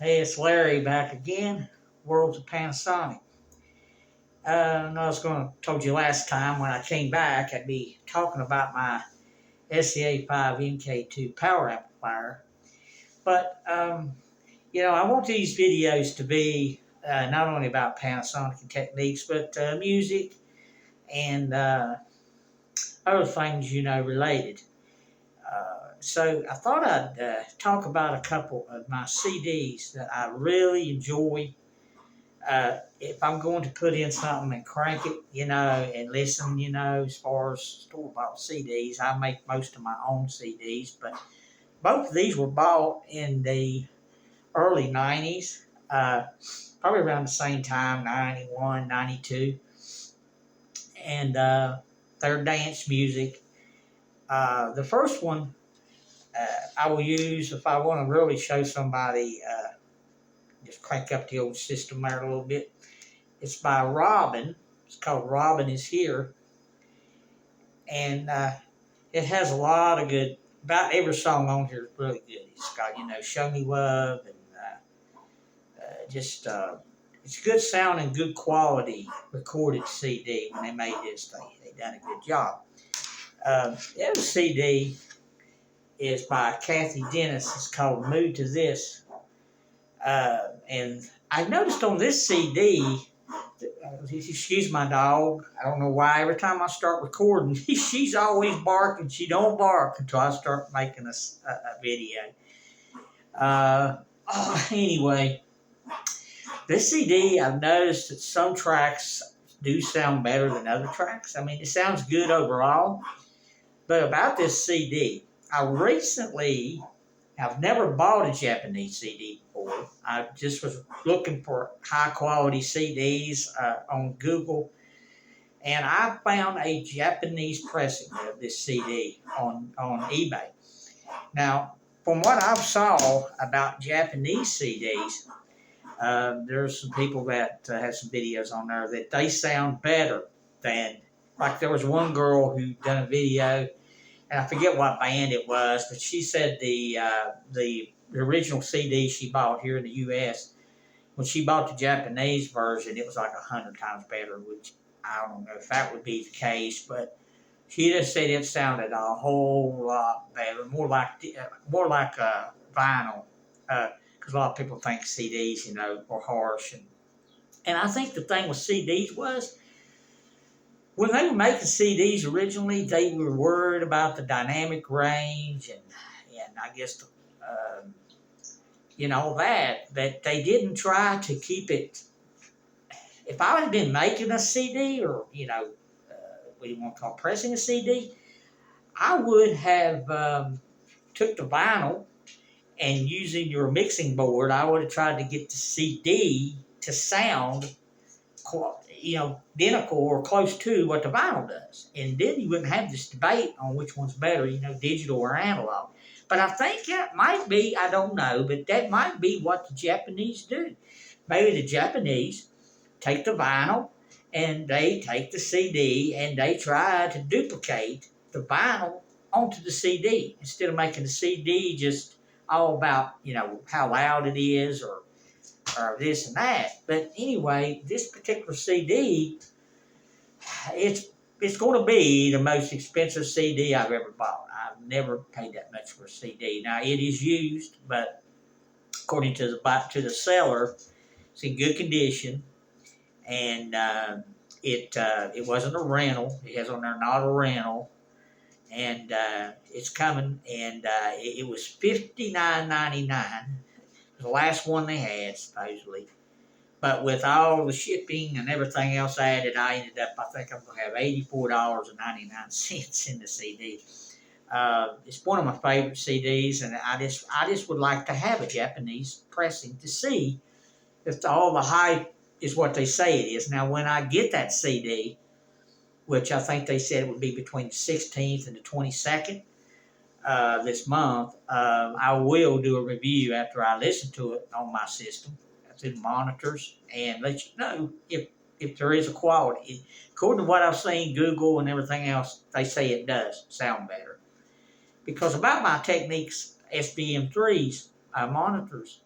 Hey, it's Larry back again. Worlds of Panasonic. I was going to told you last time when I came back I'd be talking about my SCA5 MK2 power amplifier. But I want these videos to be not only about Panasonic and techniques, but music and other things related. So I thought I'd talk about a couple of my CDs that I really enjoy. If I'm going to put in something and crank it, and listen, as far as store-bought CDs, I make most of my own CDs, but both of these were bought in the early 90s, probably around the same time, 91, 92, and they're dance music. The first one I will use if I want to really show somebody, just crank up the old system there a little bit. It's by Robin. It's called Robin Is Here. And it has a lot of good, about every song on here is really good. It's got, Show Me Love and it's good sound and good quality recorded CD. When they made this, they done a good job. The other CD is by Kathy Dennis. It's called Mood to This. And I noticed on this CD, excuse my dog. I don't know why. Every time I start recording, she's always barking. She don't bark until I start making a video. Anyway, this CD, I've noticed that some tracks do sound better than other tracks. I mean, it sounds good overall. But about this CD, I've never bought a Japanese CD before. I just was looking for high quality CDs on Google, and I found a Japanese pressing of this CD on eBay. Now, from what I saw about Japanese CDs, there's some people that have some videos on there that they sound better than, like there was one girl who done a video, and I forget what band it was, but she said the original CD she bought here in the U.S., when she bought the Japanese version, it was like 100 times better, which I don't know if that would be the case, but she just said it sounded a whole lot better, more like vinyl, because a lot of people think CDs, are harsh, and I think the thing with CDs was, when they were making CDs originally, they were worried about the dynamic range and I guess that they didn't try to keep it. If I had been making a CD, or what do you want to call pressing a CD, I would have took the vinyl and using your mixing board, I would have tried to get the CD to sound identical or close to what the vinyl does. And then you wouldn't have this debate on which one's better, digital or analog. But I think that might be, I don't know, but that might be what the Japanese do. Maybe the Japanese take the vinyl and they take the CD and they try to duplicate the vinyl onto the CD instead of making the CD just all about, how loud it is or this and that. But anyway, this particular CD, it's going to be the most expensive CD I've ever bought. I've never paid that much for a CD. Now it is used, but according to the seller, it's in good condition, and it wasn't a rental. It has on there not a rental, and it's coming, and it was $59.99. The last one they had, supposedly. But with all the shipping and everything else added, I ended up, I think I'm going to have $84.99 in the CD. It's one of my favorite CDs, and I just would like to have a Japanese pressing to see if all the hype is what they say it is. Now, when I get that CD, which I think they said it would be between the 16th and the 22nd, this month, I will do a review after I listen to it on my system through the monitors and let you know if there is a quality. According to what I've seen, Google and everything else, they say it does sound better. Because about my Technics SBM3s monitors,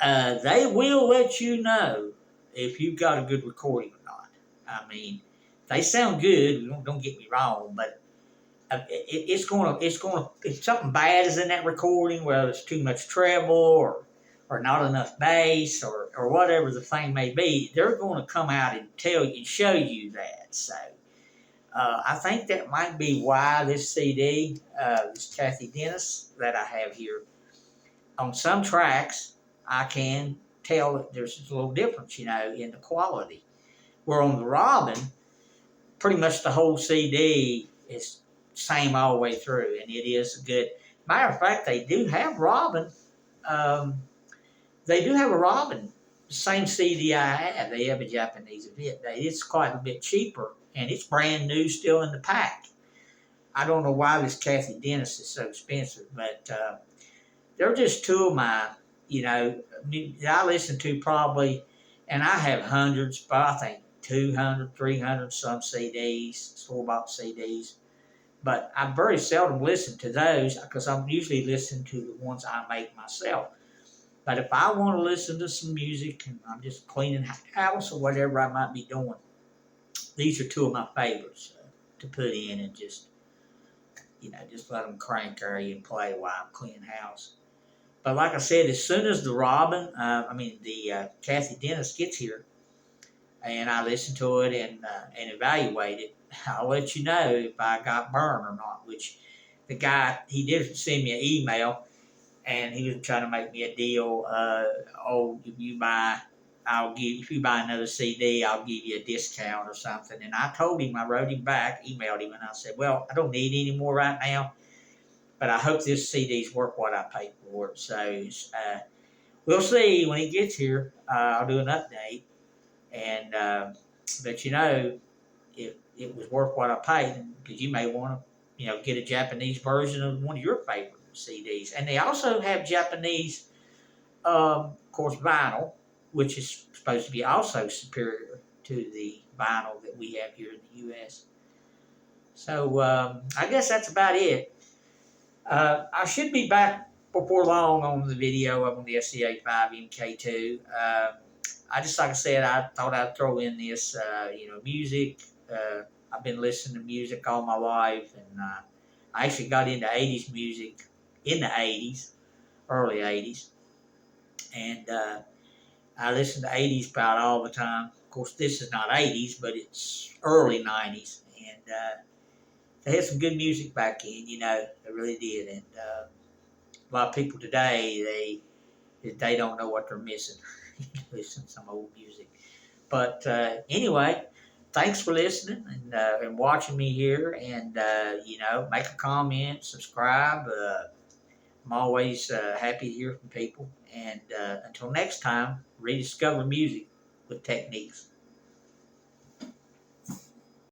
They will let you know if you've got a good recording or not. I mean, they sound good. Don't get me wrong, but if something bad is in that recording, whether it's too much treble or not enough bass or whatever the thing may be, they're going to come out and tell you and show you that. So I think that might be why this CD, this Kathy Dennis that I have here, on some tracks I can tell that there's a little difference, in the quality. Where on the Robin, pretty much the whole CD is same all the way through, and it is good. Matter of fact, they do have Robin. They do have a Robin, the same CD I have. They have a Japanese of it. It's quite a bit cheaper, and it's brand new, still in the pack. I don't know why this Kathy Dennis is so expensive, but they're just two of my, I listen to probably, and I have hundreds, but I think 200, 300 some CDs, store-bought CDs. But I very seldom listen to those because I'm usually listening to the ones I make myself. But if I want to listen to some music and I'm just cleaning house or whatever I might be doing, these are two of my favorites to put in and just let them crank area and play while I'm cleaning house. But like I said, as soon as the Kathy Dennis gets here, and I listen to it and evaluate it, I'll let you know if I got burned or not. Which the guy, he did send me an email, and he was trying to make me a deal. If you buy another CD, I'll give you a discount or something. And I told him, I wrote him back, emailed him, and I said, well, I don't need any more right now, but I hope this CD's worth what I paid for it. So we'll see when he gets here. I'll do an update and let you know if it was worth what I paid, because you may want to, get a Japanese version of one of your favorite CDs. And they also have Japanese, of course, vinyl, which is supposed to be also superior to the vinyl that we have here in the U.S. So I guess that's about it. I should be back before long on the video of the SCA5 MK2. Like I said, I thought I'd throw in this, music. I've been listening to music all my life, and I actually got into 80s music in the 80s, early 80s, and I listen to 80s about all the time. Of course, this is not 80s, but it's early 90s, and they had some good music back in, they really did, and a lot of people today, they don't know what they're missing. Listen to some old music. But anyway, thanks for listening and watching me here. And, make a comment, subscribe. I'm always happy to hear from people. And until next time, rediscover music with techniques.